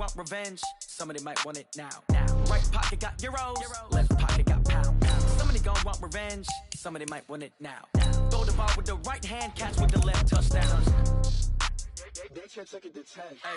want revenge. Somebody might want it now. Right pocket got euros, left pocket got pound. Somebody gon' want revenge. Somebody might want it now. Throw the ball with the right hand, catch with the left, touchdown. They can't take it to 10. Hey.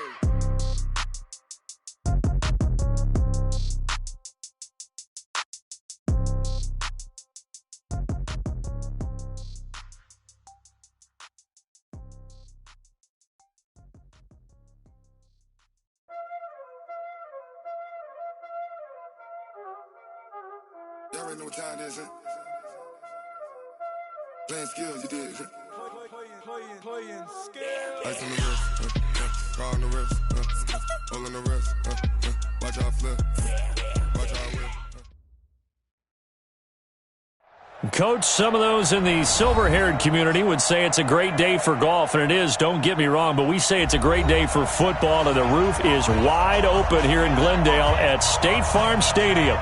Y'all already know what time it is, huh? Playing skills, you did, huh? Playing skills. Ice on the wrist, car on the wrist, hole on the wrist, watch out flip, watch out whip. Coach, some of those in the silver-haired community would say it's a great day for golf, and it is, don't get me wrong, but we say it's a great day for football, and the roof is wide open here in Glendale at State Farm Stadium.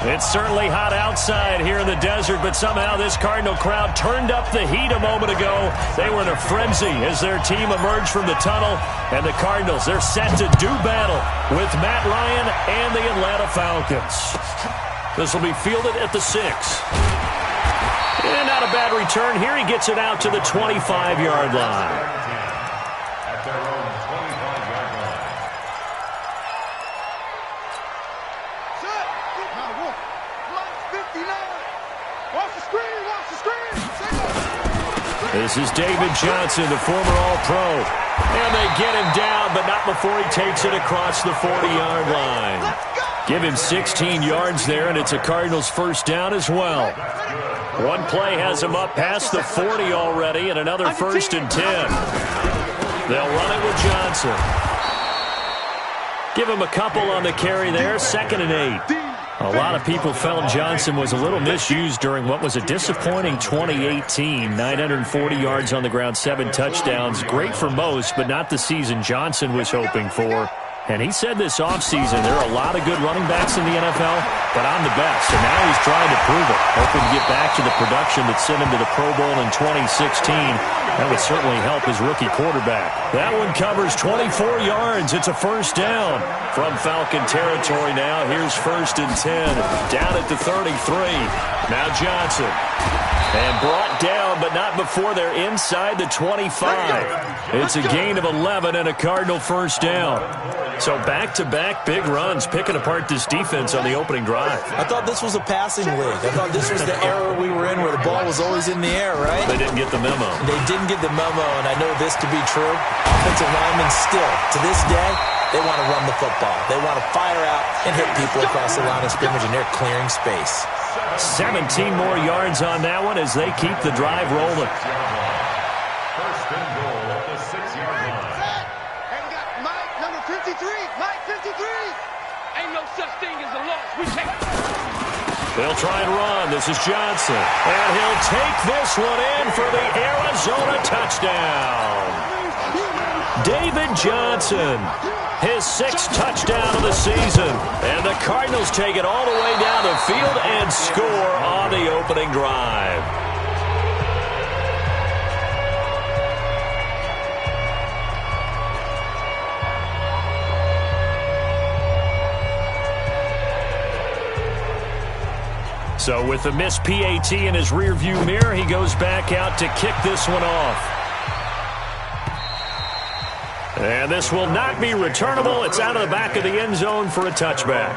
It's certainly hot outside here in the desert, but somehow this Cardinal crowd turned up the heat a moment ago. They were in a frenzy as their team emerged from the tunnel, and the Cardinals, they're set to do battle with Matt Ryan and the Atlanta Falcons. This will be fielded at the 6. And not a bad return here. He gets it out to the 25-yard line. At their own 25-yard line. Set! Now, 59! Watch the screen! Watch the screen! This is David Johnson, the former All-Pro. And they get him down, but not before he takes it across the 40-yard line. Give him 16 yards there, and it's a Cardinals first down as well. One play has him up past the 40 already, and another 1st and 10. They'll run it with Johnson. Give him a couple on the carry there, 2nd and 8. A lot of people felt Johnson was a little misused during what was a disappointing 2018. 940 yards on the ground, 7 touchdowns. Great for most, but not the season Johnson was hoping for. And he said this offseason there are a lot of good running backs in the NFL, but I'm the best. And now he's trying to prove it, hoping to get back to the production that sent him to the Pro Bowl in 2016. That would certainly help his rookie quarterback. That one covers 24 yards. It's a first down from Falcon territory now. Here's 1st and 10. Down at the 33. Now Johnson. And brought down, but not before they're inside the 25. It's a gain of 11 and a Cardinal first down. So back-to-back big runs, picking apart this defense on the opening drive. I thought this was a passing league. I thought this was the era we were in where the ball was always in the air, right? They didn't get the memo. They didn't get the memo, and I know this to be true. Offensive linemen still, to this day, they want to run the football. They want to fire out and hit people across the line of scrimmage, and they're clearing space. 17 more yards on that one as they keep the drive rolling. First and goal at the 6-yard line. And we got Mike, number 53. Mike, 53. Ain't no such thing as a loss. We take it. They'll try and run. This is Johnson. And he'll take this one in for the Arizona touchdown. David Johnson. His 6th touchdown of the season. And the Cardinals take it all the way down the field and score on the opening drive. So with the missed PAT in his rearview mirror, he goes back out to kick this one off. And this will not be returnable. It's out of the back of the end zone for a touchback.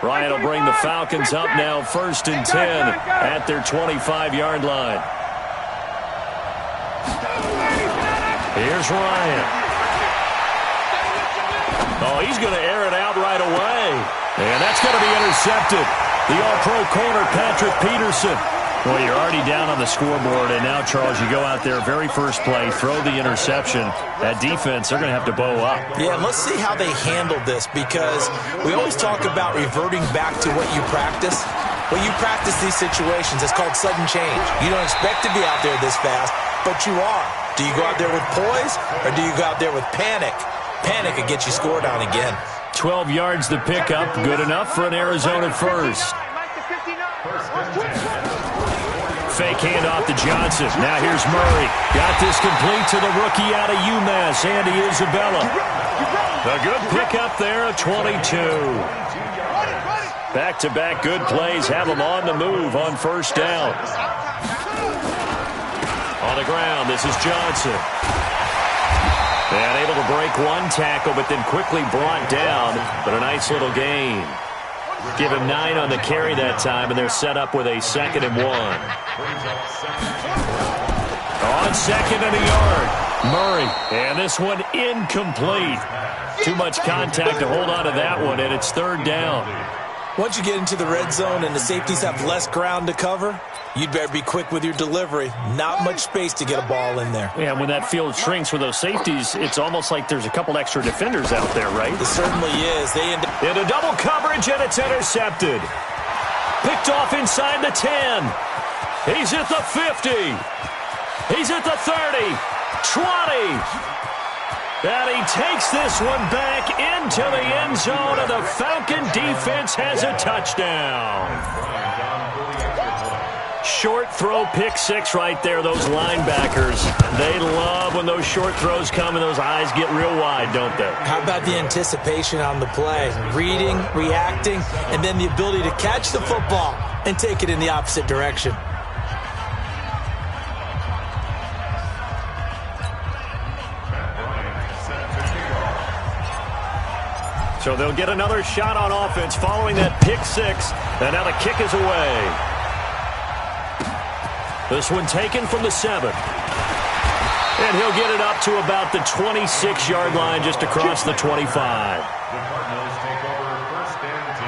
Ryan will bring the Falcons up now 1st and 10 at their 25-yard line. Here's Ryan. Oh, he's going to air it out right away. And that's going to be intercepted. The All-Pro corner, Patrick Peterson. Well, you're already down on the scoreboard, and now, Charles, you go out there, very first play, throw the interception. That defense, they're going to have to bow up. Yeah, and let's see how they handle this, because we always talk about reverting back to what you practice. When you practice these situations, it's called sudden change. You don't expect to be out there this fast, but you are. Do you go out there with poise, or do you go out there with panic? Panic will get you scored on again. 12 yards to pick up, good enough for an Arizona first. fake handoff to Johnson. Now here's Murray. Got this complete to the rookie out of UMass, Andy Isabella. A good pickup there of 22. Back-to-back good plays have him on the move on first down. On the ground, this is Johnson. And able to break one tackle, but then quickly brought down. But a nice little gain. Give him 9 on the carry that time, and they're set up with a 2nd and 1. On 2nd and a yard, Murray. And this one incomplete. Too much contact to hold on to that one, and it's 3rd down. Once you get into the red zone and the safeties have less ground to cover, you'd better be quick with your delivery. Not much space to get a ball in there. Yeah, when that field shrinks with those safeties, it's almost like there's a couple extra defenders out there, right? It certainly is. They end up into double coverage, and it's intercepted. Picked off inside the 10. He's at the 50. He's at the 30. 20. And he takes this one back into the end zone, and the Falcon defense has a touchdown. Short throw, pick 6 right there, those linebackers. They love when those short throws come and those eyes get real wide, don't they? How about the anticipation on the play? Reading, reacting, and then the ability to catch the football and take it in the opposite direction. So they'll get another shot on offense following that pick 6, and now the kick is away. This one taken from the 7. And he'll get it up to about the 26-yard line, just across the 25. The Cardinals take over 1st and 10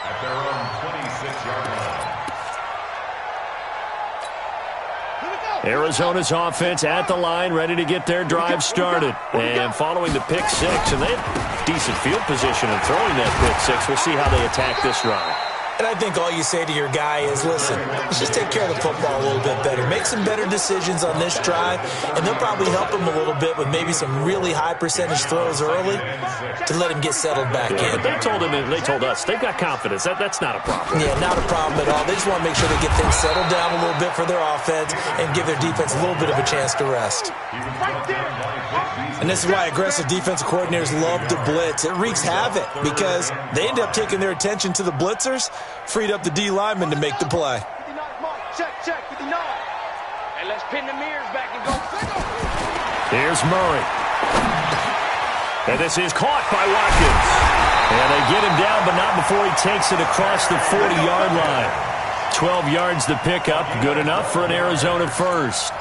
at their own 26-yard line. Arizona's offense at the line, ready to get their drive started. And following the pick 6, and they have decent field position in throwing that pick 6. We'll see how they attack this drive. And I think all you say to your guy is, listen, let's just take care of the football a little bit better. Make some better decisions on this drive, and they'll probably help him a little bit with maybe some really high percentage throws early to let him get settled back in. But they told us, they've got confidence. That's not a problem. Yeah, not a problem at all. They just want to make sure they get things settled down a little bit for their offense and give their defense a little bit of a chance to rest. And this is why aggressive defensive coordinators love to blitz. It wreaks havoc because they end up taking their attention to the blitzers, freed up the D lineman to make the play. Check, 59. And let's pin the mirrors back and go. Here's Murray. And this is caught by Watkins. And they get him down, but not before he takes it across the 40-yard line. 12 yards to pick up. Good enough for an Arizona first.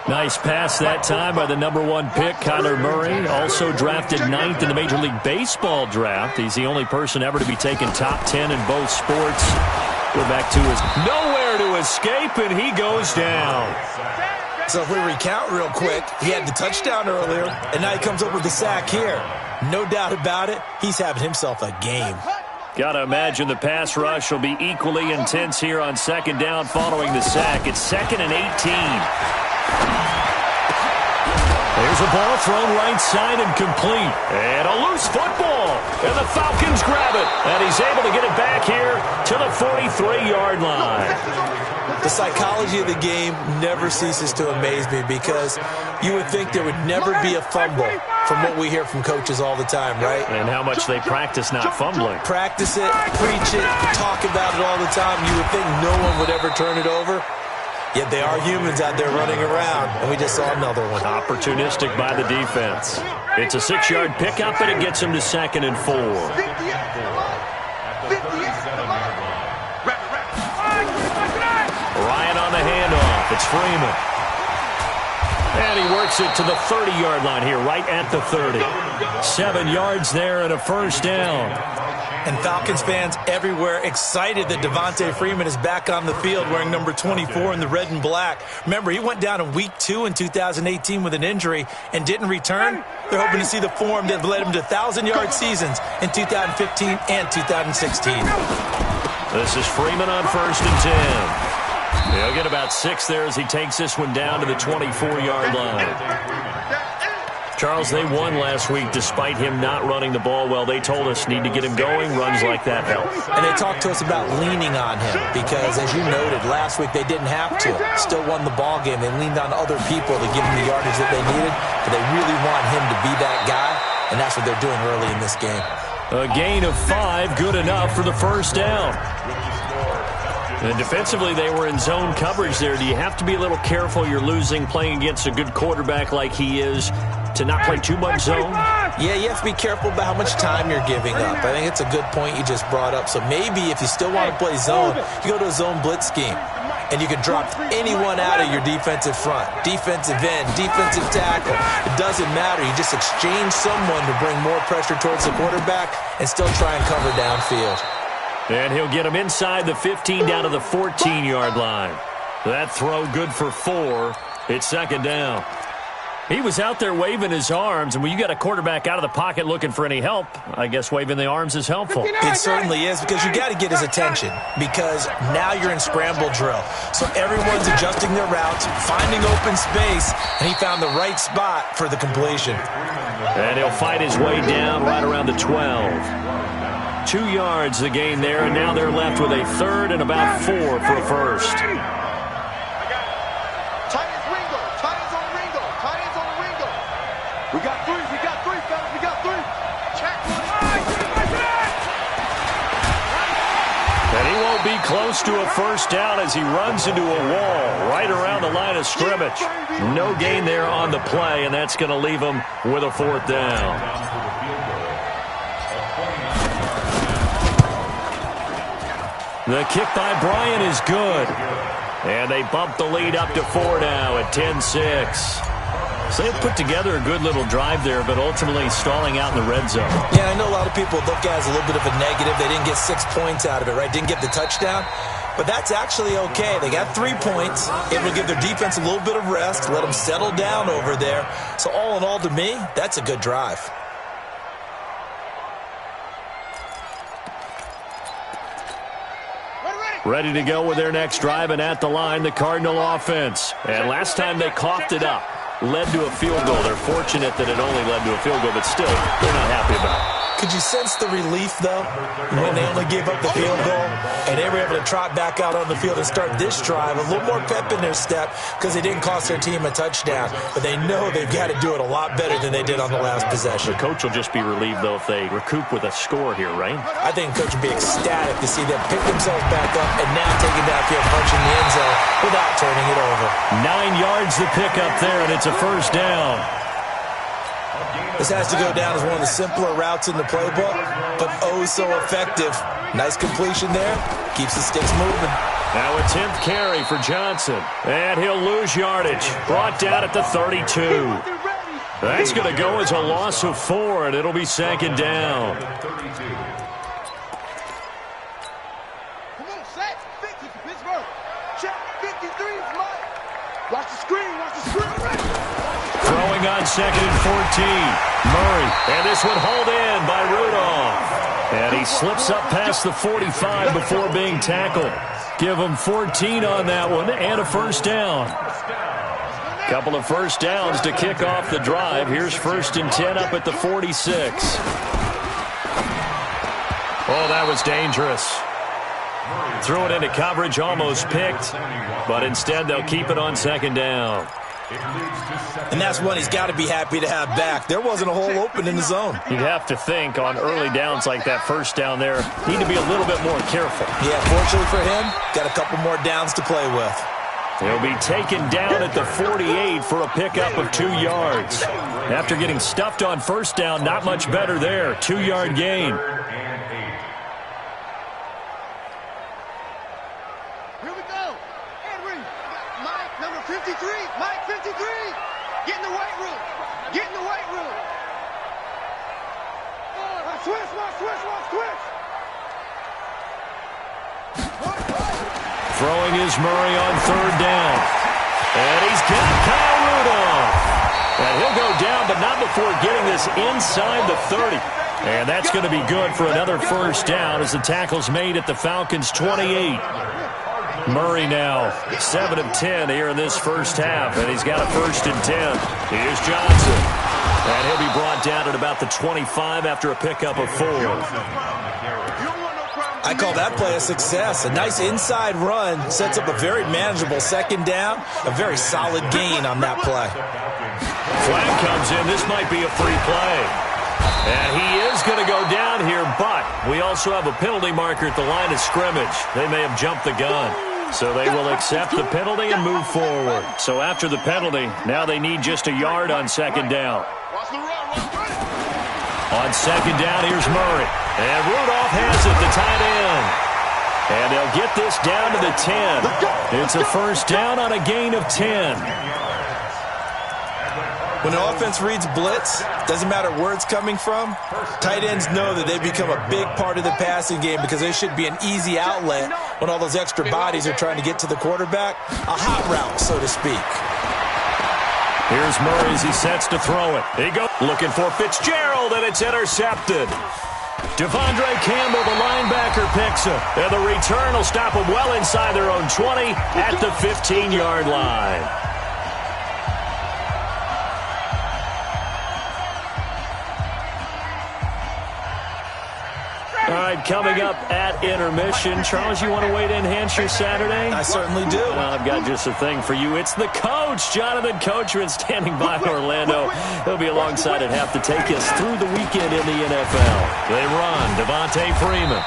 Nice pass that time by the number 1 pick, Kyler Murray. Also drafted 9th in the Major League Baseball draft. He's the only person ever to be taken top 10 in both sports. Go back to his nowhere to escape, and he goes down. So if we recount real quick, he had the touchdown earlier, and now he comes up with the sack here. No doubt about it, he's having himself a game. Got to imagine the pass rush will be equally intense here on 2nd down following the sack. It's 2nd and 18. There's a ball thrown right side and complete. And a loose football. And the Falcons grab it. And he's able to get it back here to the 43-yard line. The psychology of the game never ceases to amaze me because you would think there would never be a fumble from what we hear from coaches all the time, right? And how much they practice not fumbling. Practice it, preach it, talk about it all the time. You would think no one would ever turn it over. Yet they are humans out there running around, and we just saw another one. Opportunistic by the defense. It's a 6-yard pickup, and it gets him to 2nd and 4. Ryan on the handoff. It's Freeman. And he works it to the 30-yard line here, right at the 30. 7 yards there and a first down. And Falcons fans everywhere excited that Devontae Freeman is back on the field wearing number 24 in the red and black. Remember, he went down in week 2 in 2018 with an injury and didn't return. They're hoping to see the form that led him to 1,000-yard seasons in 2015 and 2016. This is Freeman on 1st and 10. He'll get about 6 there as he takes this one down to the 24-yard line. Charles, they won last week despite him not running the ball well. They told us need to get him going. Runs like that help. And they talked to us about leaning on him because, as you noted, last week they didn't have to. Still won the ball game. They leaned on other people to give him the yardage that they needed, but they really want him to be that guy, and that's what they're doing early in this game. A gain of 5, good enough for the first down. And defensively, they were in zone coverage there. Do you have to be a little careful? You're losing playing against a good quarterback like he is to not play too much zone? Yeah, you have to be careful about how much time you're giving up. I think it's a good point you just brought up. So maybe if you still want to play zone, you go to a zone blitz scheme. And you can drop anyone out of your defensive front. Defensive end, defensive tackle. It doesn't matter. You just exchange someone to bring more pressure towards the quarterback and still try and cover downfield. And he'll get him inside the 15 down to the 14-yard line. That throw good for 4. It's second down. He was out there waving his arms, and when you got a quarterback out of the pocket looking for any help, I guess waving the arms is helpful. It certainly is, because you got to get his attention, because now you're in scramble drill. So everyone's adjusting their routes, finding open space, and he found the right spot for the completion. And he'll fight his way down right around the 12. 2 yards the gain there, and now they're left with a third and about 4 for a first. We got 3, fellas, we got 3. Check. And he won't be close to a first down as he runs into a wall right around the line of scrimmage. No gain there on the play, and that's going to leave him with a 4th down. The kick by Bryant is good. And they bump the lead up to 4 now at 10-6. So they put together a good little drive there, but ultimately stalling out in the red zone. Yeah, I know a lot of people look at it as a little bit of a negative. They didn't get 6 points out of it, right? Didn't get the touchdown. But that's actually okay. They got 3 points. It will give their defense a little bit of rest, let them settle down over there. So all in all, to me, that's a good drive. Ready to go with their next drive, and at the line, the Cardinal offense. And last time they coughed it up, led to a field goal. They're fortunate that it only led to a field goal, but still, they're not happy about it. Could you sense the relief, though, when they only gave up the field goal and they were able to trot back out on the field and start this drive? A little more pep in their step because they didn't cost their team a touchdown, but they know they've got to do it a lot better than they did on the last possession. The coach will just be relieved, though, if they recoup with a score here, right? I think the coach would be ecstatic to see them pick themselves back up and now take it downfield, punching the end zone without turning it over. 9 yards to pick up there, and it's a first down. This has to go down as one of the simpler routes in the playbook, but oh so effective. Nice completion there. Keeps the sticks moving. Now a 10th carry for Johnson. And he'll lose yardage. Brought down at the 32. That's going to go as a loss of 4, and it'll be second down. Come on, set. 50 for Pittsburgh. Check. 53 is Mike. Watch the screen. Watch the screen. Throwing on 2nd and 14. Murray. And this one hauled in by Rudolph. And he slips up past the 45 before being tackled. Give him 14 on that one and a first down. Couple of first downs to kick off the drive. Here's 1st and 10 up at the 46. Oh, that was dangerous. Threw it into coverage, almost picked. But instead, they'll keep it on 2nd down. And that's one he's got to be happy to have back. There wasn't a hole open in the zone. You'd have to think on early downs like that first down there, need to be a little bit more careful. Yeah, fortunately for him, got a couple more downs to play with. He'll be taken down at the 48 for a pickup of 2 yards. After getting stuffed on first down, not much better there. 2-yard gain. Here we go. Henry. Mike, number 53. Mike, 53. Get in the weight room. Get in the weight room. Switch, switch. Throwing is Murray on 3rd down. And he's got Kyle Rudolph. And he'll go down, but not before getting this inside the 30. And that's going to be good for another first down as the tackle's made at the Falcons' 28. Murray now 7 of 10 here in this first half, and he's got a 1st and 10. Here's Johnson. And he'll be brought down at about the 25 after a pickup of 4. I call that play a success. A nice inside run sets up a very manageable second down. A very solid gain on that play. Flag comes in. This might be a free play. And he is going to go down here, but we also have a penalty marker at the line of scrimmage. They may have jumped the gun. So they will accept the penalty and move forward. So after the penalty, now they need just a yard on second down. On second down, here's Murray. And Rudolph has it, the tight end. And they'll get this down to the 10. It's a first down on a gain of 10. When an offense reads blitz, doesn't matter where it's coming from, tight ends know that they become a big part of the passing game because they should be an easy outlet when all those extra bodies are trying to get to the quarterback. A hot route, so to speak. Here's Murray as he sets to throw it. He goes looking for Fitzgerald, and it's intercepted. Devondre Campbell, the linebacker, picks it. And the return will stop them well inside their own 20 at the 15-yard line. All right, coming up at intermission. Charles, you want to wait to enhance your Saturday? I certainly do. Well, I've got just a thing for you. It's the coach, Jonathan Coachman, standing by in Orlando. He'll be alongside at half to take us through the weekend in the NFL. They run. Devontae Freeman.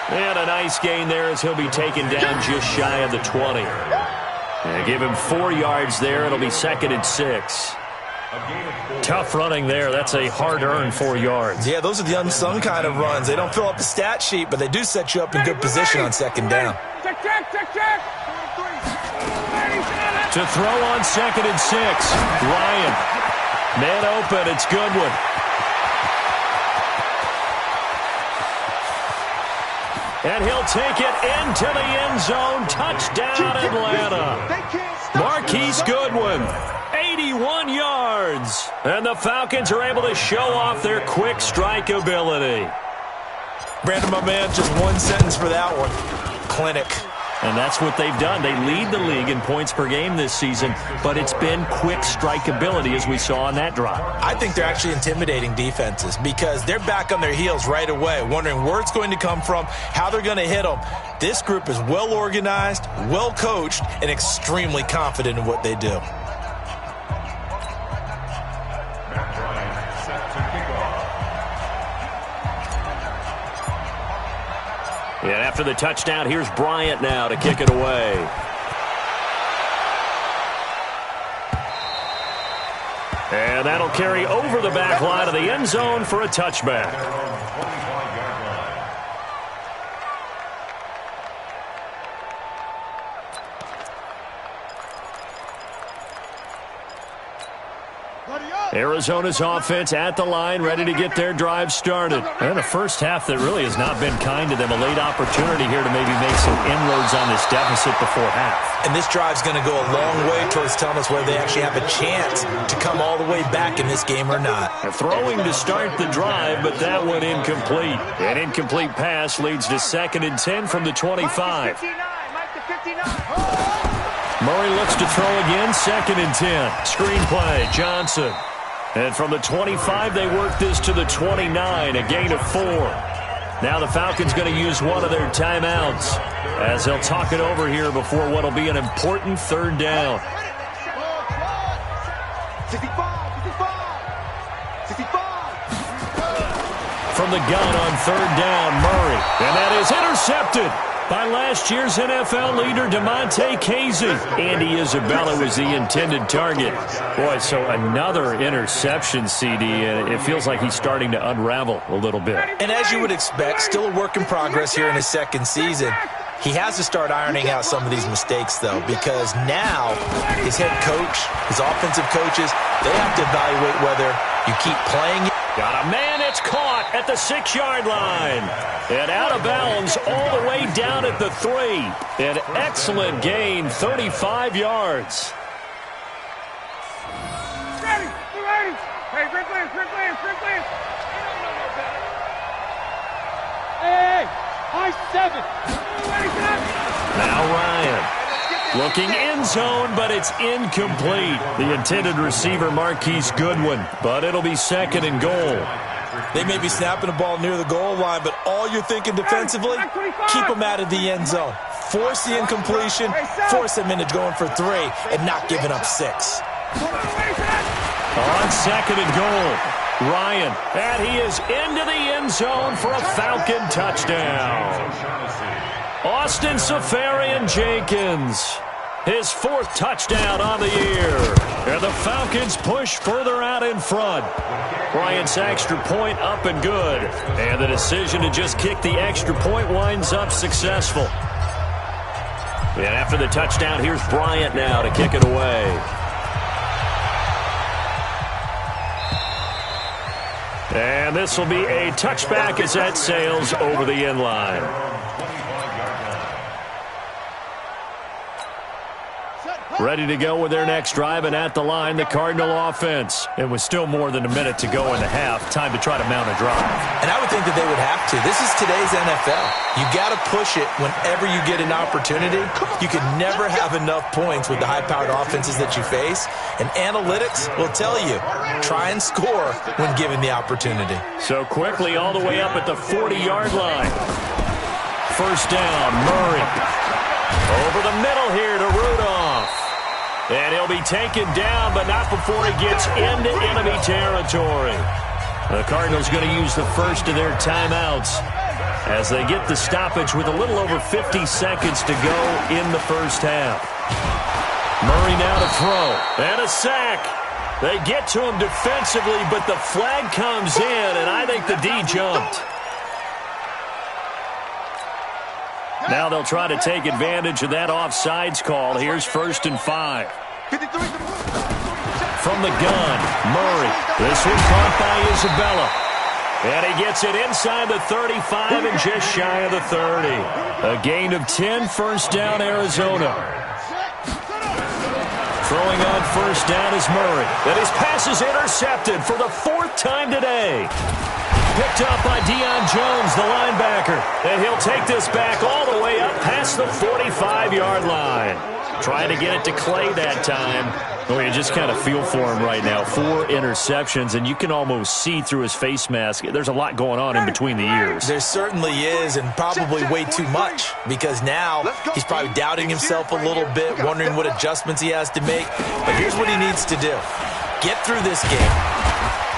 And a nice gain there as he'll be taken down just shy of the 20. And give him 4 yards there. It'll be 2nd and 6. Tough running there. That's a hard-earned 4 yards. Yeah, those are the unsung kind of runs. They don't fill up the stat sheet, but they do set you up in good position on second down. Check. To throw on 2nd and 6. Ryan. Man open. It's Goodwin. And he'll take it into the end zone. Touchdown, Atlanta. Marquise Goodwin. 81 yards. And the Falcons are able to show off their quick strike ability. Brandon, my man, just one sentence for that one. Clinic. And that's what they've done. They lead the league in points per game this season, but it's been quick strike ability as we saw on that drive. I think they're actually intimidating defenses because they're back on their heels right away, wondering where it's going to come from, how they're going to hit them. This group is well organized, well coached, and extremely confident in what they do. And after the touchdown, here's Bryant now to kick it away. And that'll carry over the back line of the end zone for a touchback. Arizona's offense at the line, ready to get their drive started. And a first half that really has not been kind to them. A late opportunity here to maybe make some inroads on this deficit before half. And this drive's going to go a long way towards telling us whether they actually have a chance to come all the way back in this game or not. Throwing to start the drive, but that one incomplete. An incomplete pass leads to 2nd and 10 from the 25. Murray looks to throw again, 2nd and 10. Screen play, Johnson. And from the 25, they work this to the 29, a gain of 4. Now the Falcons going to use one of their timeouts as they'll talk it over here before what will be an important 3rd down. 65. From the gun on 3rd down, Murray. And that is intercepted by last year's NFL leader, DeMonte Casey. Andy Isabella was the intended target. Boy, so another interception, CD, and it feels like he's starting to unravel a little bit. And as you would expect, still a work in progress here in his 2nd season. He has to start ironing out some of these mistakes, though, because now his head coach, his offensive coaches, they have to evaluate whether you keep playing. Got a man, it's caught at the 6-yard line. And out of bounds all the way down at the 3. An excellent gain, 35 yards. Ready. Hey, Rick Lance. Hey, I 7. Now Ryan. Looking end zone, but it's incomplete. The intended receiver, Marquise Goodwin, but it'll be 2nd and goal. They may be snapping the ball near the goal line, but all you're thinking defensively, keep them out of the end zone. Force the incompletion, force them into going for 3, and not giving up 6. On 2nd and goal, Ryan, and he is into the end zone for a Falcon touchdown. Austin Safarian-Jenkins, his 4th touchdown on the year. And the Falcons push further out in front. Bryant's extra point up and good. And the decision to just kick the extra point winds up successful. And after the touchdown, here's Bryant now to kick it away. And this will be a touchback as that sails over the end line. Ready to go with their next drive, and at the line, the Cardinal offense. And with still more than a minute to go in the half, time to try to mount a drive. And I would think that they would have to. This is today's NFL. You got to push it whenever you get an opportunity. You can never have enough points with the high-powered offenses that you face. And analytics will tell you, try and score when given the opportunity. So quickly all the way up at the 40-yard line. First down, Murray. Over the middle here to Rudolph. And he'll be taken down, but not before he gets into enemy territory. The Cardinals going to use the first of their timeouts as they get the stoppage with a little over 50 seconds to go in the first half. Murray now to throw, and a sack. They get to him defensively, but the flag comes in, and I think the D jumped. Now they'll try to take advantage of that offsides call. Here's 1st and 5. From the gun, Murray. This one caught by Isabella. And he gets it inside the 35 and just shy of the 30. A gain of 10, first down, Arizona. Throwing on first down is Murray. And his pass is intercepted for the 4th time today. Picked up by Deion Jones, the linebacker. And he'll take this back all the way up past the 45-yard line. Trying to get it to Clay that time. Oh, you just kind of feel for him right now. 4 interceptions, and you can almost see through his face mask. There's a lot going on in between the ears. There certainly is, and probably way too much, because now he's probably doubting himself a little bit, wondering what adjustments he has to make. But here's what he needs to do. Get through this game.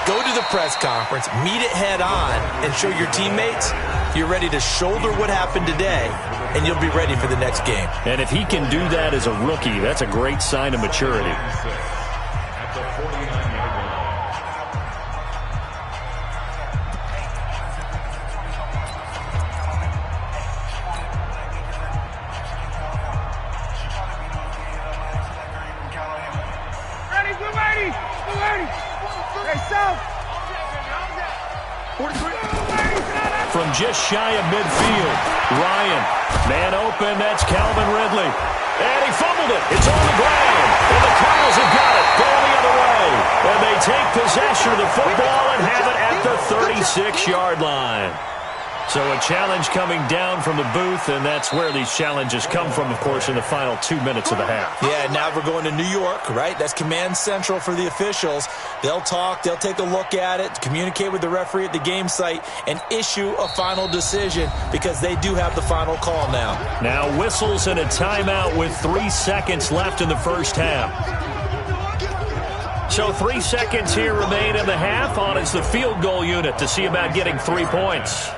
Go to the press conference, meet it head on, and show your teammates you're ready to shoulder what happened today, and you'll be ready for the next game. And if he can do that as a rookie, that's a great sign of maturity. At the 49-yard line. Ready, blue 80! Blue 80! Hey, south! 43! From just shy of midfield, Ryan. Man open, that's Calvin Ridley. And he fumbled it. It's on the ground. And the Cardinals have got it. Going the other way. And they take possession of the football and have it at the 36-yard line. So a challenge coming down from the booth, and that's where these challenges come from, of course, in the final 2 minutes of the half. Yeah, now we're going to New York, right? That's command central for the officials. They'll talk, they'll take a look at it, communicate with the referee at the game site, and issue a final decision because they do have the final call now. Now whistles and a timeout with 3 seconds left in the first half. So 3 seconds here remain in the half. On is the field goal unit to see about getting 3 points.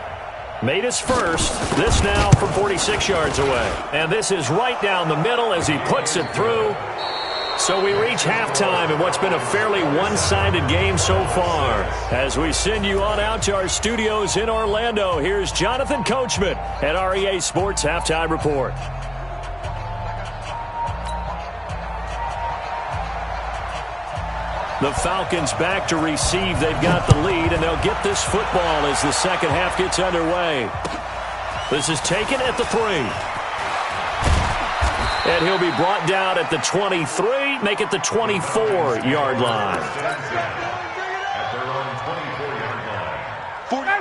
Made his first. This now from 46 yards away. And this is right down the middle as he puts it through. So we reach halftime in what's been a fairly one-sided game so far. As we send you on out to our studios in Orlando, here's Jonathan Coachman at REA Sports Halftime Report. The Falcons back to receive. They've got the lead, and they'll get this football as the second half gets underway. This is taken at the 3. And he'll be brought down at the 23, make it the 24-yard line. At their own 24-yard line.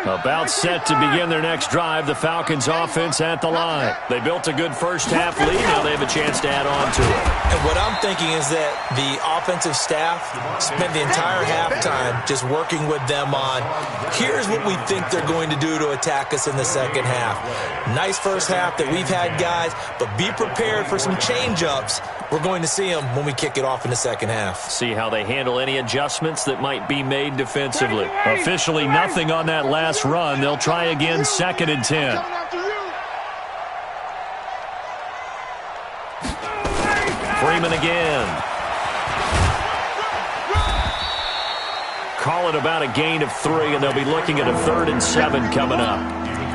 About set to begin their next drive, the Falcons offense at the line. They built a good first-half lead. Now they have a chance to add on to it. And what I'm thinking is that the offensive staff spent the entire halftime just working with them on, here's what we think they're going to do to attack us in the second half. Nice first half that we've had, guys, but be prepared for some change-ups. We're going to see them when we kick it off in the second half. See how they handle any adjustments that might be made defensively. Officially nothing on that last run. They'll try again, 2nd and 10. Freeman again. Call it about a gain of 3, and they'll be looking at a 3rd and 7 coming up.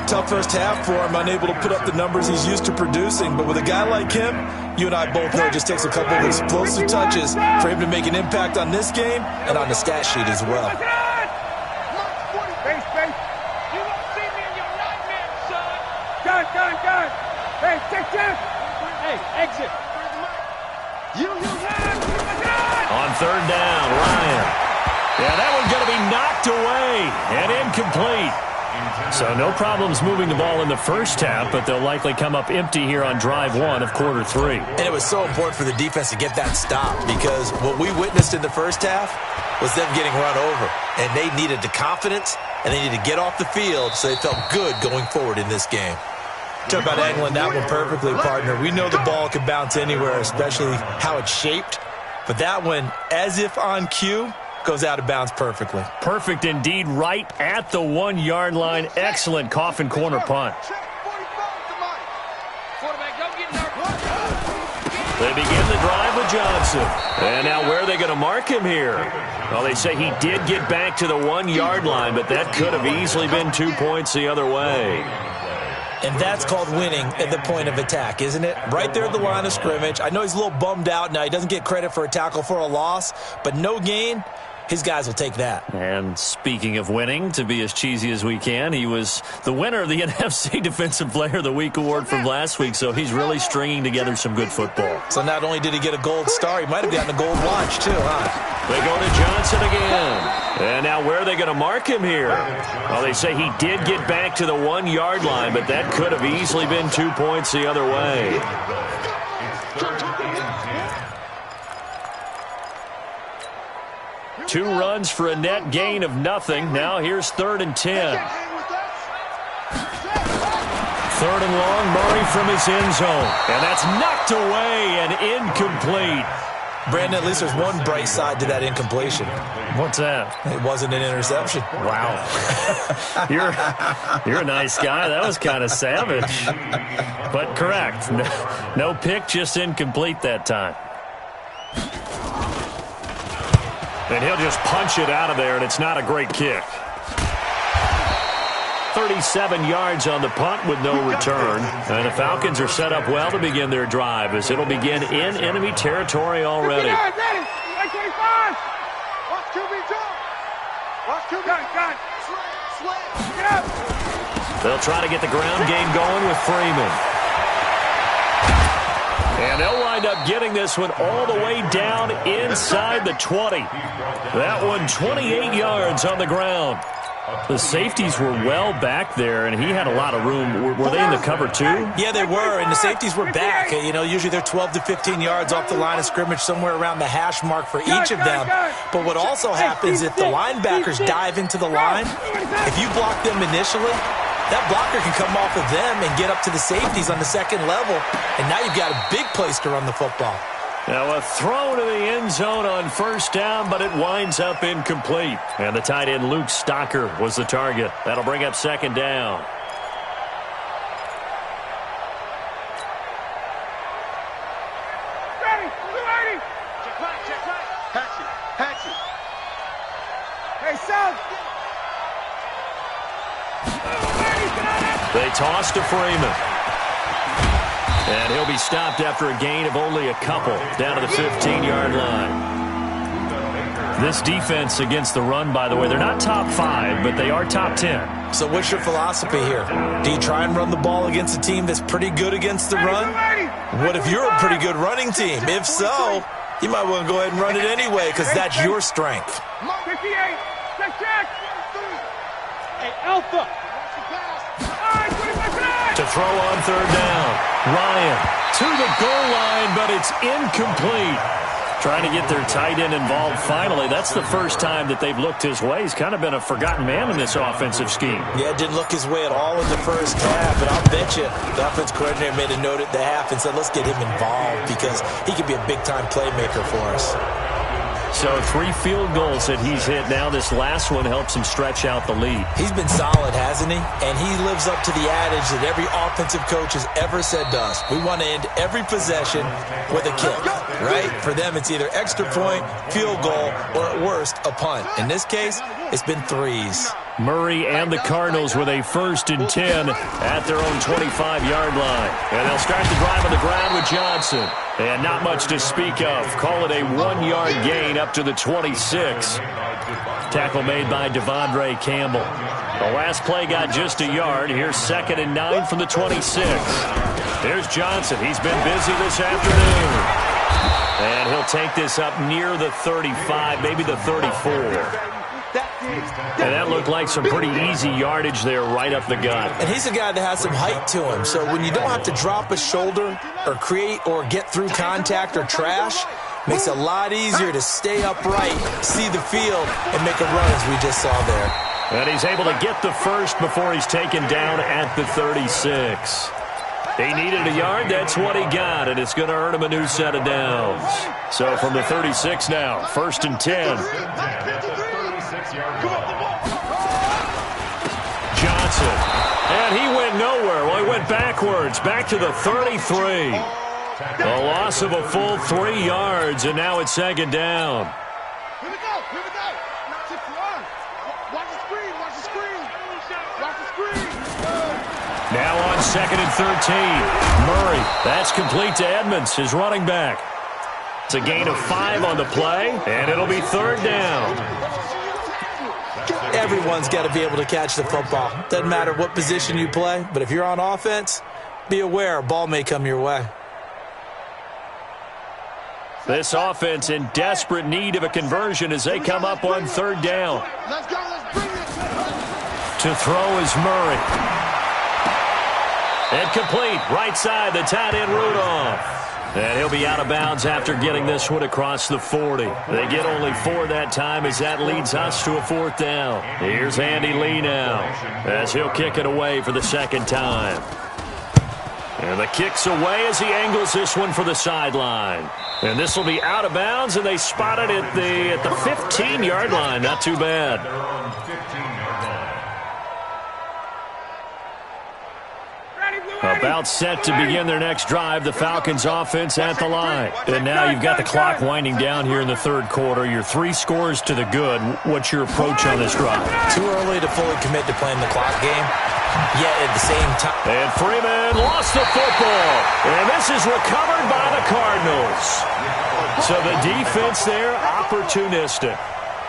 Tough first half for him, unable to put up the numbers he's used to producing. But with a guy like him, you and I both know it just takes a couple of explosive touches for him to make an impact on this game and on the stat sheet as well. Gun. Hey, check. Hey, exit. On 3rd down, Ryan. Yeah, that one's going to be knocked away and incomplete. So no problems moving the ball in the first half, but they'll likely come up empty here on drive 1 of quarter 3. And it was so important for the defense to get that stop, because what we witnessed in the first half was them getting run over. And they needed the confidence, and they needed to get off the field so they felt good going forward in this game. Talk about angling that one perfectly, partner. We know the ball can bounce anywhere, especially how it's shaped. But that one, as if on cue, goes out of bounds perfectly. Perfect indeed, right at the 1-yard line. Excellent coffin corner punt. They begin the drive with Johnson. And now where are they going to mark him here? Well, they say he did get back to the 1-yard line, but that could have easily been 2 points the other way. And that's called winning at the point of attack, isn't it? Right there at the line of scrimmage. I know he's a little bummed out now. He doesn't get credit for a tackle for a loss, but no gain. His guys will take that. And speaking of winning, to be as cheesy as we can, he was the winner of the NFC Defensive Player of the Week award from last week, so he's really stringing together some good football. So not only did he get a gold star, he might have gotten a gold watch too, huh? They go to Johnson again. And now where are they going to mark him here? Well, they say he did get back to the 1-yard line, but that could have easily been 2 points the other way. Two runs for a net gain of nothing. Now here's 3rd and 10. 3rd and long, Murray from his end zone. And that's knocked away and incomplete. Brandon, at least there's one bright side to that incompletion. What's that? It wasn't an interception. Wow. You're a nice guy. That was kind of savage. But correct. No pick, just incomplete that time. And he'll just punch it out of there, and it's not a great kick. 37 yards on the punt with no return. And the Falcons are set up well to begin their drive, as it'll begin in enemy territory already. They'll try to get the ground game going with Freeman. And they'll wind up getting this one all the way down inside the 20. That one 28 yards on the ground. The safeties were well back there, and he had a lot of room. Were they in the cover too? Yeah, they were, and the safeties were back. You know, usually they're 12 to 15 yards off the line of scrimmage, somewhere around the hash mark for each of them. But what also happens if the linebackers dive into the line, if you block them initially, that blocker can come off of them and get up to the safeties on the second level, and now you've got a big place to run the football. Now a throw to the end zone on 1st down, but it winds up incomplete. And the tight end Luke Stocker was the target. That'll bring up 2nd down. Ready, check right. Patch it. Hey, son. They toss to Freeman. And he'll be stopped after a gain of only a couple, down to the 15-yard line. This defense against the run, by the way, they're not top 5, but they are top 10. So what's your philosophy here? Do you try and run the ball against a team that's pretty good against the run? What if you're a pretty good running team? If so, you might want to go ahead and run it anyway, because that's your strength. 58, check. Hey, Alpha. To throw on third down. Ryan to the goal line, but it's incomplete. Trying to get their tight end involved finally. That's the first time that they've looked his way. He's kind of been a forgotten man in this offensive scheme. Yeah, it didn't look his way at all in the first half, but I'll bet you the offense coordinator made a note at the half and said, let's get him involved because he could be a big-time playmaker for us. So 3 field goals that he's hit now. This last one helps him stretch out the lead. He's been solid, hasn't he? And he lives up to the adage that every offensive coach has ever said to us. We want to end every possession with a kick, right? For them, it's either extra point, field goal, or at worst, a punt. In this case, it's been 3s. Murray and the Cardinals with a 1st and 10 at their own 25-yard line. And they'll start the drive on the ground with Johnson. And not much to speak of. Call it a 1-yard gain up to the 26. Tackle made by Devondre Campbell. The last play got just a yard. Here's 2nd and 9 from the 26. There's Johnson. He's been busy this afternoon. And he'll take this up near the 35, maybe the 34. And that looked like some pretty easy yardage there right up the gut. And he's a guy that has some height to him. So when you don't have to drop a shoulder or create or get through contact or trash, makes it a lot easier to stay upright, see the field, and make a run as we just saw there. And he's able to get the first before he's taken down at the 36. He needed a yard. That's what he got, and it's going to earn him a new set of downs. So from the 36 now, 1st and 10. Johnson. And he went nowhere. Well, he went backwards, back to the 33. A loss of a full 3 yards, and now it's 2nd down. Here we go. Watch the screen. Watch the screen. Now on 2nd and 13. Murray. That's complete to Edmonds, his running back. It's a gain of 5 on the play, and it'll be 3rd down. Everyone's got to be able to catch the football. Doesn't matter what position you play, but if you're on offense, be aware a ball may come your way. This offense in desperate need of a conversion as they come up on 3rd down. Let's go. Let's bring it. To throw is Murray. And complete. Right side, the tight end Rudolph. And he'll be out of bounds after getting this one across the 40. They get only 4 that time as that leads us to a 4th down. Here's Andy Lee now as he'll kick it away for the 2nd time. And the kick's away as he angles this one for the sideline. And this will be out of bounds, and they spot it at the 15-yard line. Not too bad. About set to begin their next drive, the Falcons offense at the line. And now you've got the clock winding down here in the 3rd quarter. You're 3 scores to the good. What's your approach on this drive? Too early to fully commit to playing the clock game. Yet at the same time. And Freeman lost the football. And this is recovered by the Cardinals. So the defense there, opportunistic.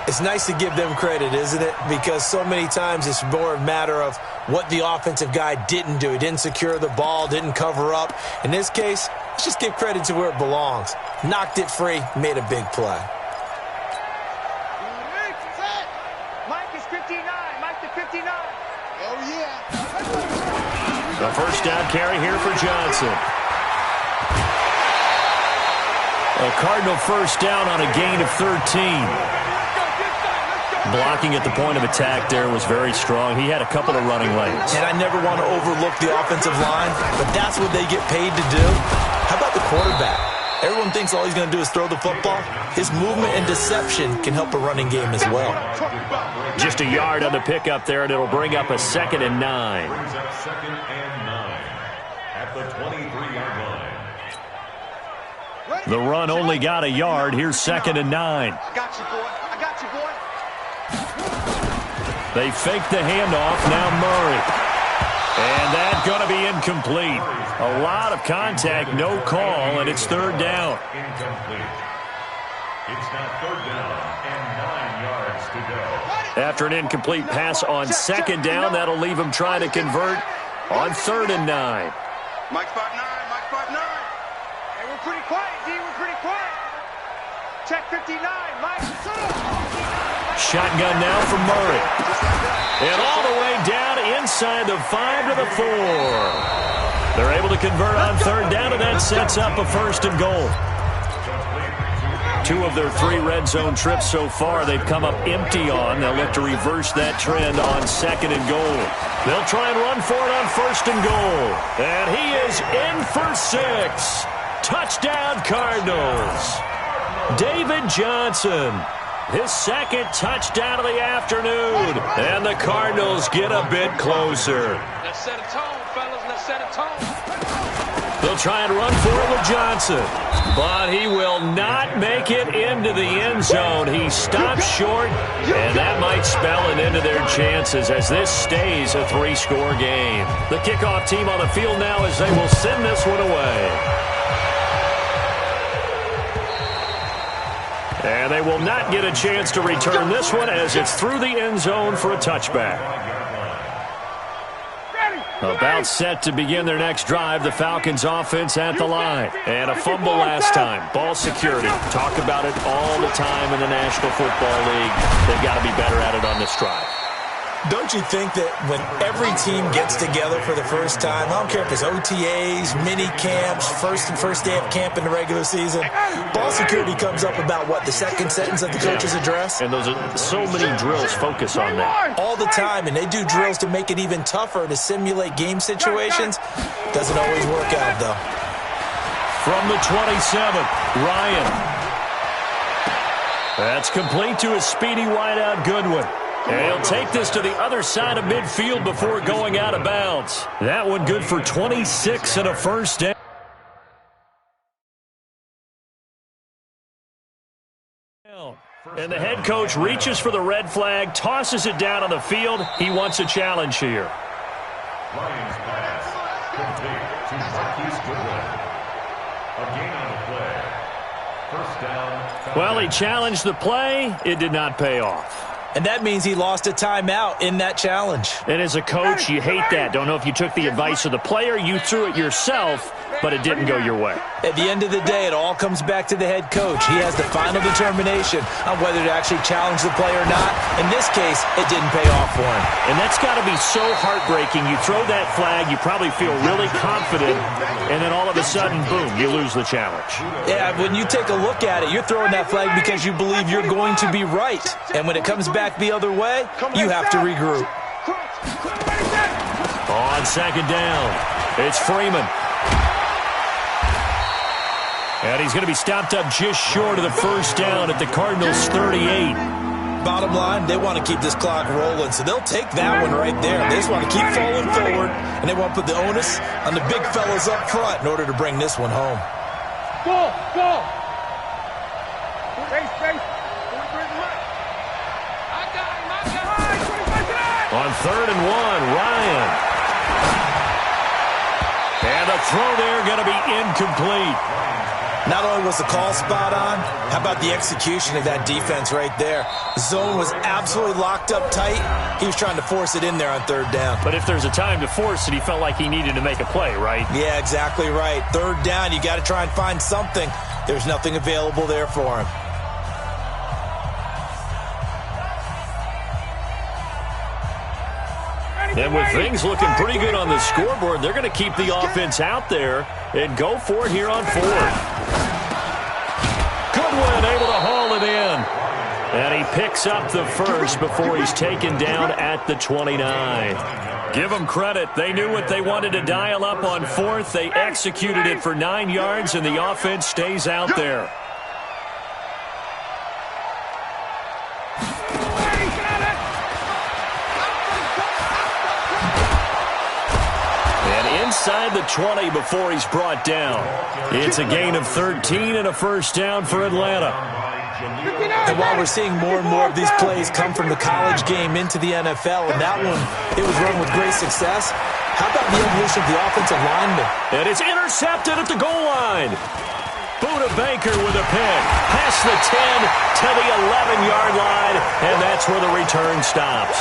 It's nice to give them credit, isn't it? Because so many times it's more a matter of what the offensive guy didn't do. He didn't secure the ball, didn't cover up. In this case, let's just give credit to where it belongs. Knocked it free, made a big play. Mike is 59. Mike to 59. Oh, yeah. The 1st down carry here for Johnson. A Cardinal 1st down on a gain of 13. Blocking at the point of attack there was very strong. He had a couple of running lanes. And I never want to overlook the offensive line, but that's what they get paid to do. How about the quarterback? Everyone thinks all he's going to do is throw the football. His movement and deception can help a running game as well. Just a yard on the pickup there, and it'll bring up a 2nd and 9. Brings up 2nd and 9 at the 23-yard line. The run only got a yard. Here's 2nd and 9. I got you, boy. I got you, boy. They fake the handoff. Now Murray. And that's going to be incomplete. A lot of contact, no call, and it's 3rd down. Incomplete. It's now 3rd down and 9 yards to go. After an incomplete pass on 2nd down, that'll leave him trying to convert on 3rd and 9. Mike 5'9", Mike 5'9". Hey, we're pretty quiet, D. We're pretty quiet. Check 59, Mike. Shotgun now for Murray. And all the way down inside the 5 to the 4. They're able to convert on third down, and that sets up a first and goal. 2 of their 3 red zone trips so far they've come up empty on. They'll look to reverse that trend on second and goal. They'll try and run for it on first and goal. And he is in for 6. Touchdown, Cardinals. David Johnson, his second touchdown of the afternoon. And the Cardinals get a bit closer. Let's set a tone, fellas. Let's set a tone. They'll try and run for it with Johnson. But he will not make it into the end zone. He stops short, and that might spell an end to their chances as this stays a 3-score game. The kickoff team on the field now as they will send this one away. And they will not get a chance to return this one as it's through the end zone for a touchback. About set to begin their next drive, the Falcons offense at the line. And a fumble last time. Ball security. Talk about it all the time in the National Football League. They've got to be better at it on this drive. Don't you think that when every team gets together for the first time, I don't care if it's OTAs, mini camps, first day of camp in the regular season, ball security comes up about, what, the second sentence of the coach's address? And those are so many drills focus on that. All the time, and they do drills to make it even tougher to simulate game situations. Doesn't always work out, though. From the 27, Ryan. That's complete to a speedy wideout Goodwin. And he'll take this to the other side of midfield before going out of bounds. That one good for 26 and a first down. And the head coach reaches for the red flag, tosses it down on the field. He wants a challenge here. Lions pass complete to Marquise Goodwin. A gain on the play. First down. Well, he challenged the play. It did not pay off. And that means he lost a timeout in that challenge. And as a coach, you hate that. Don't know if you took the advice of the player, you threw it yourself, but it didn't go your way. At the end of the day, it all comes back to the head coach. He has the final determination on whether to actually challenge the play or not. In this case, it didn't pay off for him. And that's got to be so heartbreaking. You throw that flag, you probably feel really confident, and then all of a sudden, boom, you lose the challenge. Yeah, when you take a look at it, you're throwing that flag because you believe you're going to be right. And when it comes back the other way, you have to regroup. On second down, it's Freeman. And he's going to be stopped up just short of the first down at the Cardinals' 38. Bottom line, they want to keep this clock rolling, so they'll take that one right there. They just want to keep falling forward, and they want to put the onus on the big fellas up front in order to bring this one home. Go! Space! On 3rd and 1, Ryan. And the throw there going to be incomplete. Not only was the call spot on, how about the execution of that defense right there? The zone was absolutely locked up tight. He was trying to force it in there on 3rd down. But if there's a time to force it, he felt like he needed to make a play, right? Yeah, exactly right. 3rd down, you got to try and find something. There's nothing available there for him. And with things looking pretty good on the scoreboard, they're going to keep the offense out there and go for it here on 4th. Goodwin able to haul it in. And he picks up the first before he's taken down at the 29. Give them credit. They knew what they wanted to dial up on 4th. They executed it for 9 yards, and the offense stays out there. Inside the 20 before he's brought down. It's a gain of 13 and a first down for Atlanta. And while we're seeing more and more of these plays come from the college game into the NFL, and that one, it was run with great success, how about the evolution of the offensive lineman? And it's intercepted at the goal line. Buda Baker with a pick. Past the 10 to the 11-yard line, and that's where the return stops.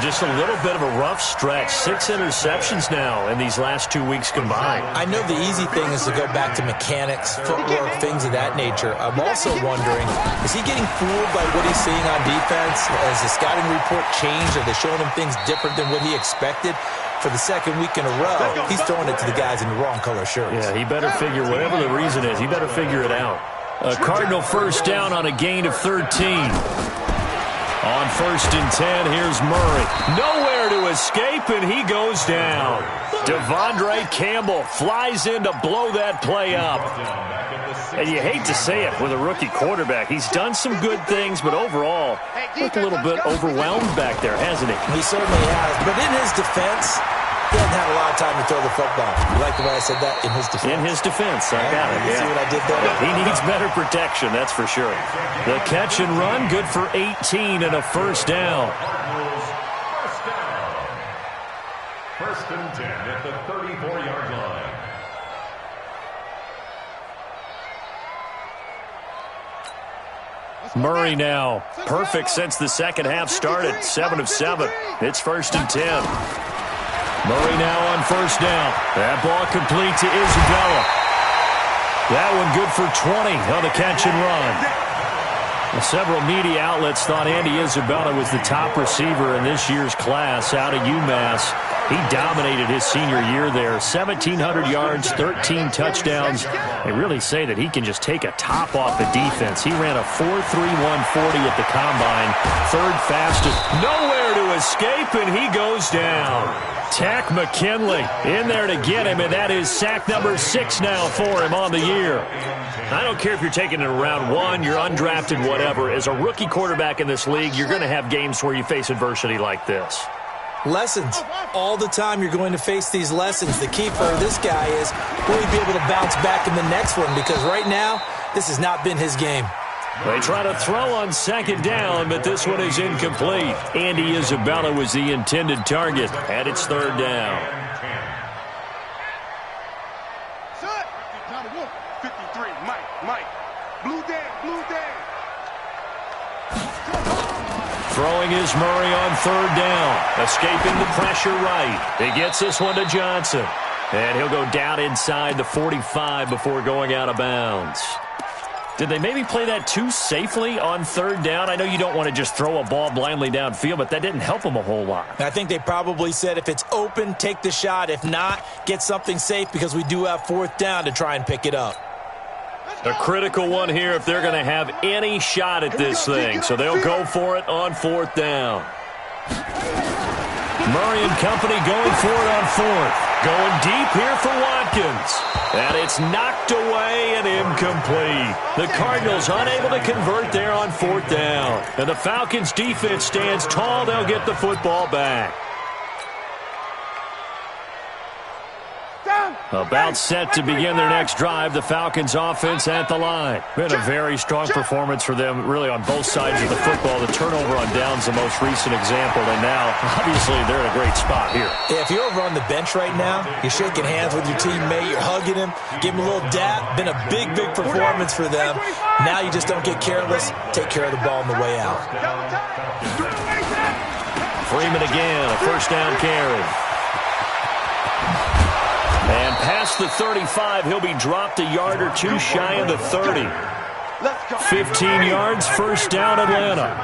Just a little bit of a rough stretch. 6 interceptions now in these last 2 weeks combined. I know the easy thing is to go back to mechanics, footwork, things of that nature. I'm also wondering, is he getting fooled by what he's seeing on defense? Has the scouting report changed? Are they showing him things different than what he expected? For the second week in a row, he's throwing it to the guys in the wrong color shirts. Yeah, he better figure, whatever the reason is, he better figure it out. A Cardinal first down on a gain of 13. On 1st and 10, here's Murray. Nowhere to escape, and he goes down. Devondre Campbell flies in to blow that play up. And you hate to say it with a rookie quarterback. He's done some good things, but overall, looked a little bit overwhelmed back there, hasn't he? He certainly has. But in his defense, he hasn't had a lot of time to throw the football. You like the way I said that? In his defense. In his defense. I got it. You see what I did there? He needs better protection, that's for sure. The catch and run, good for 18 and a first down. First and 10 at the 34-yard line. Murray now. Perfect since the second half started. 7 of 7. It's 1st and 10. Murray now on first down. That ball complete to Isabella. That one good for 20 on the catch and run. Well, several media outlets thought Andy Isabella was the top receiver in this year's class out of UMass. He dominated his senior year there. 1,700 yards, 13 touchdowns. They really say that he can just take a top off the defense. He ran a 4.31 40 at the combine. 3rd fastest. Nowhere to escape, and he goes down. Tack McKinley in there to get him, and that is sack number 6 now for him on the year. I don't care if you're taking it in round 1, you're undrafted, whatever. As a rookie quarterback in this league, you're going to have games where you face adversity like this. Lessons. All the time you're going to face these lessons. The key for this guy is will he be able to bounce back in the next one? Because right now, this has not been his game. They try to throw on 2nd down, but this one is incomplete. Andy Isabella was the intended target, and it's 3rd down. Shut. 53, Mike. Blue down. Throwing is Murray on 3rd down. Escaping the pressure right. He gets this one to Johnson. And he'll go down inside the 45 before going out of bounds. Did they maybe play that too safely on 3rd down? I know you don't want to just throw a ball blindly downfield, but that didn't help them a whole lot. I think they probably said if it's open, take the shot. If not, get something safe because we do have 4th down to try and pick it up. A critical one here if they're going to have any shot at this thing. So they'll go for it on 4th down. Murray and company going for it on 4th. Going deep here for Watkins. And it's knocked away and incomplete. The Cardinals unable to convert there on 4th down. And the Falcons defense stands tall. They'll get the football back. About set to begin their next drive, the Falcons offense at the line. Been a very strong performance for them, really, on both sides of the football. The turnover on downs, the most recent example, and now, obviously, they're in a great spot here. Yeah, if you're over on the bench right now, you're shaking hands with your teammate, you're hugging him, give him a little dap. Been a big performance for them. Now you just don't get careless. Take care of the ball on the way out. Freeman again, a 1st down carry. And past the 35, he'll be dropped a yard or two shy of the 30. 15 yards, 1st down Atlanta.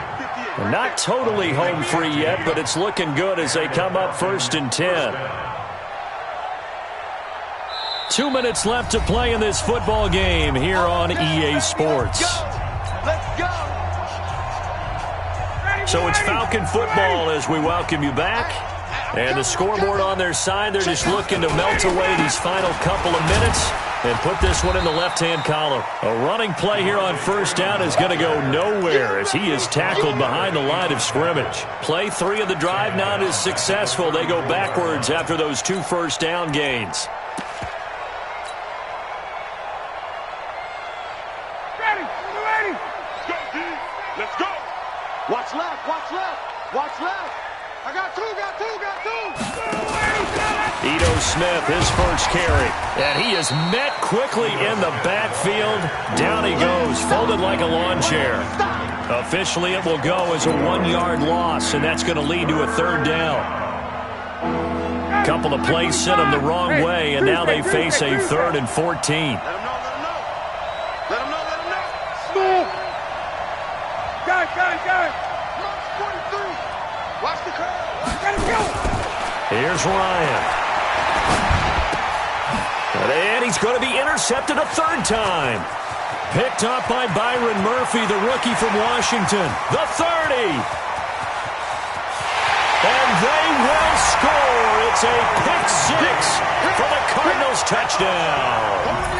Not totally home free yet, but it's looking good as they come up 1st and 10. 2 minutes left to play in this football game here on EA Sports. So it's Falcon football as we welcome you back. And the scoreboard on their side, they're just looking to melt away these final couple of minutes and put this one in the left-hand column. A running play here on 1st down is going to go nowhere as he is tackled behind the line of scrimmage. Play 3 of the drive not as successful. They go backwards after those 2 1st down gains. Ready. Go, D. Let's go. Watch left. I got two. Ito Smith, his first carry. And he is met quickly in the backfield. Down he goes, folded like a lawn chair. Officially, it will go as a 1-yard loss, and that's going to lead to a third down. A couple of plays sent them the wrong way, and now they face a 3rd and 14. Let him know. Smooth. Guy. Mark 43. Watch the curve. Let him go. Here's Ryan. And he's going to be intercepted a third time. Picked up by Byron Murphy, the rookie from Washington. The 30. And they will score. It's a pick six for the Cardinals touchdown.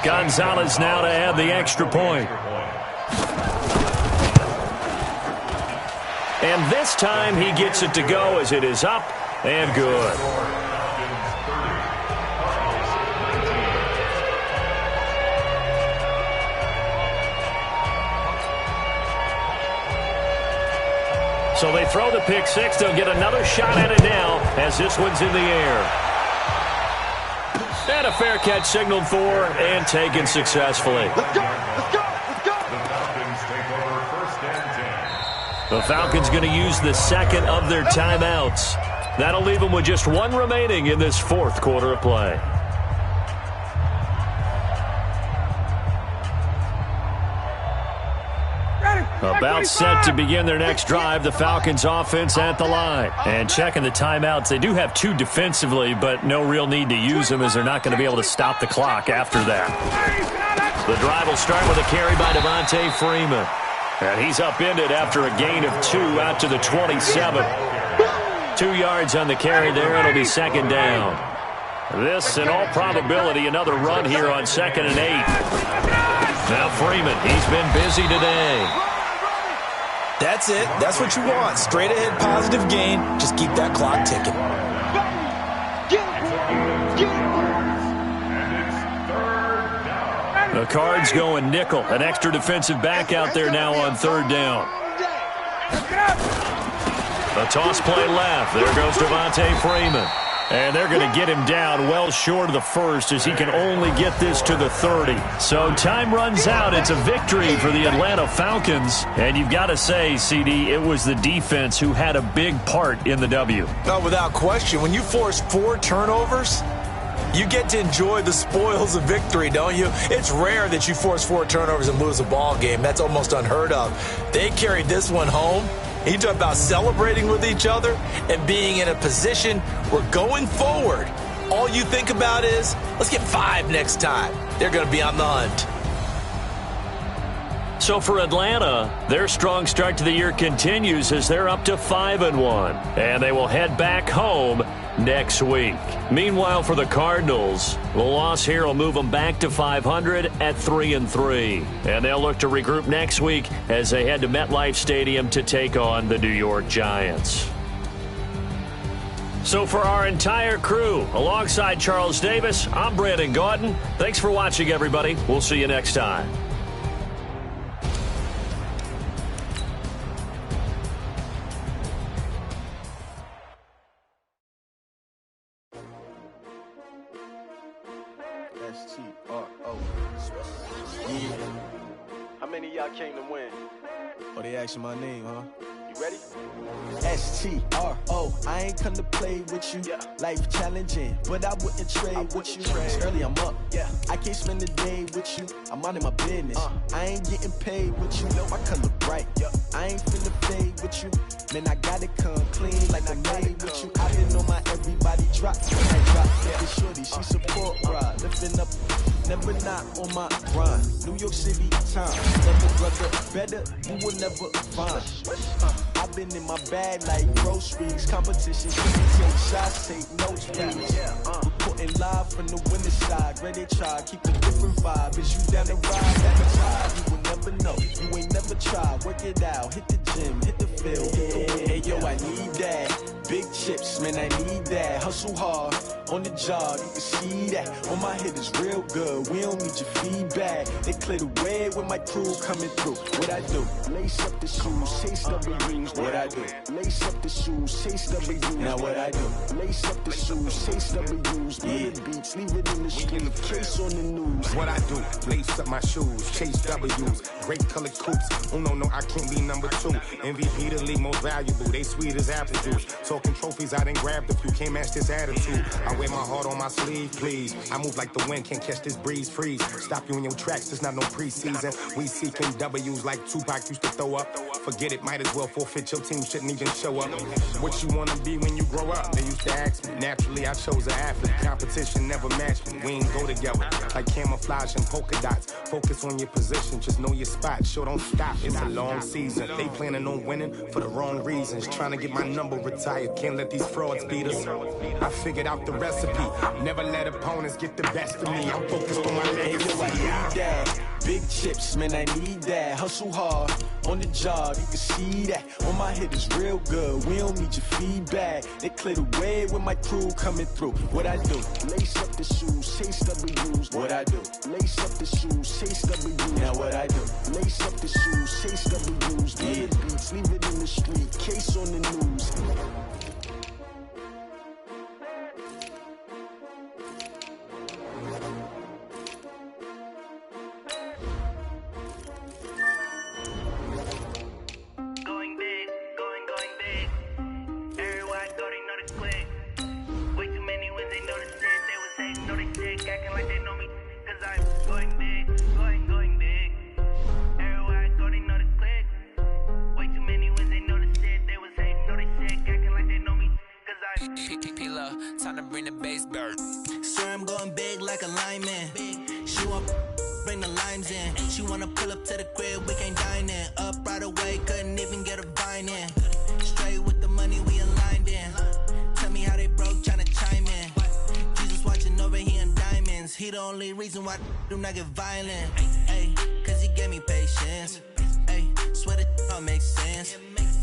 Gonzalez now to add the extra point. And this time he gets it to go as it is up and good. So they throw the pick six. They'll get another shot at it now as this one's in the air. And a fair catch signaled for and taken successfully. Let's go. The Falcons going to use the second of their timeouts. That'll leave them with just one remaining in this fourth quarter of play. About set to begin their next drive, the Falcons offense at the line. And checking the timeouts, they do have two defensively, but no real need to use them as they're not going to be able to stop the clock after that. The drive will start with a carry by Devontae Freeman. And he's upended after a gain of 2 out to the 27. 2 yards on the carry there. It'll be second down. This, in all probability, another run here on 2nd and 8. Now Freeman, he's been busy today. That's it. That's what you want. Straight ahead positive gain. Just keep that clock ticking. The Cards going nickel. An extra defensive back out there now on 3rd down. A toss play left. There goes Devontae Freeman. And they're going to get him down well short of the first as he can only get this to the 30. So time runs out. It's a victory for the Atlanta Falcons. And you've got to say, CD, it was the defense who had a big part in the W. No, without question. When you force 4 turnovers, you get to enjoy the spoils of victory, don't you? It's rare that you force 4 turnovers and lose a ball game. That's almost unheard of. They carried this one home. You talk about celebrating with each other and being in a position where going forward, all you think about is, let's get 5 next time. They're going to be on the hunt. So for Atlanta, their strong start to the year continues as they're up to 5-1. And they will head back home next week. Meanwhile, for the Cardinals, the loss here will move them back to 500 at 3-3. And they'll look to regroup next week as they head to MetLife Stadium to take on the New York Giants. So for our entire crew, alongside Charles Davis, I'm Brandon Gaudin. Thanks for watching, everybody. We'll see you next time. How many of y'all came to win? Oh, they asking my name, huh? You ready? S-T-R-O, I ain't come to play with you. Life challenging, but I wouldn't trade with you. Early I'm up, I can't spend the day with you. I'm out of my business. I ain't getting paid with you. My color bright, I ain't finna fade with you. Man, I gotta come clean like I made with you. I didn't know my everybody drop. When I drop, this shorty, she support ride. Lifting up, never not on my grind. New York City time, never brother better, you will never find. I've been in my bag like groceries. Competition, take shots, take notes, please. Reporting live from the winning side. Ready to try, keep a different vibe. Is you down the ride, down the ride? You will never know, you ain't never tried. Work it out, hit the gym, hit the field. Hey yo, I need that. Big chips, man, I need that. Hustle hard, on the job, you can see that. On my head is real good, we don't need your feedback. They clear the way with my crew coming through. What I do? Lace up the shoes, chase W's. What I do? Lace up the shoes, chase W's. Now what I do? Lace up the shoes, chase W's. Bring the beats, leave it in the street, case on the news. What I do? Lace up my shoes, chase W's. Great colored coops. Oh no, I can't be number 2. MVP the league most valuable. They sweet as apple juice. Talking trophies, I done grabbed a few. Can't match this attitude. I wear my heart on my sleeve, please. I move like the wind, can't catch this breeze. Freeze. Stop you in your tracks. There's not no preseason. We seeking W's like Tupac used to throw up. Forget it, might as well forfeit. Your team shouldn't even show up. What you wanna be when you grow up? They used to ask me. Naturally, I chose an athlete. Competition never matched me. We ain't go together like camouflage and polka dots. Focus on your position, just know your spot. Sure, don't stop. It's a long season. They planning on winning for the wrong reasons. Trying to get my number retired. Can't let these frauds beat us. I figured out the recipe. Never let opponents get the best of me. I'm focused on my legacy. I need that. Big chips, man, I need that. Hustle hard on the job, you can see that. On my head is real good, we don't need your feedback. They clear the way with my crew coming through. What I do? Lace up the shoes, chase W's. What I do? Lace up the shoes, chase W's. Now what I do? Lace up the shoes, chase W's. Bring the beats, leave it in the street, case on the news. Time to bring the bass bird. Swear I'm going big like a lineman. She want bring the limes in. She wanna pull up to the crib, we can't dine in. Up right away, couldn't even get a vine in. Straight with the money we aligned in. Tell me how they broke, tryna chime in. Jesus watching over here in diamonds. He the only reason why do not get violent. Ay, cause he gave me patience. Ay, swear that all makes sense.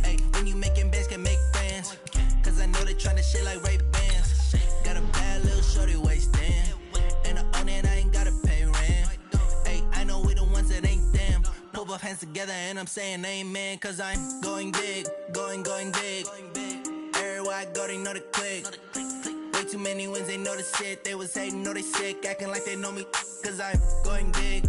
Ay, when you making bands can make friends. Cause I know they tryna shit like Ray Bans. Got a bad little shorty wasting. And I own it, I ain't gotta pay rent. Ay, I know we the ones that ain't them. Pull both hands together and I'm saying amen. Cause I'm going big, going big. Everywhere I go, they know the click. Way too many wins, they know the shit. They was hating, know they sick, acting like they know me. Cause I'm going big,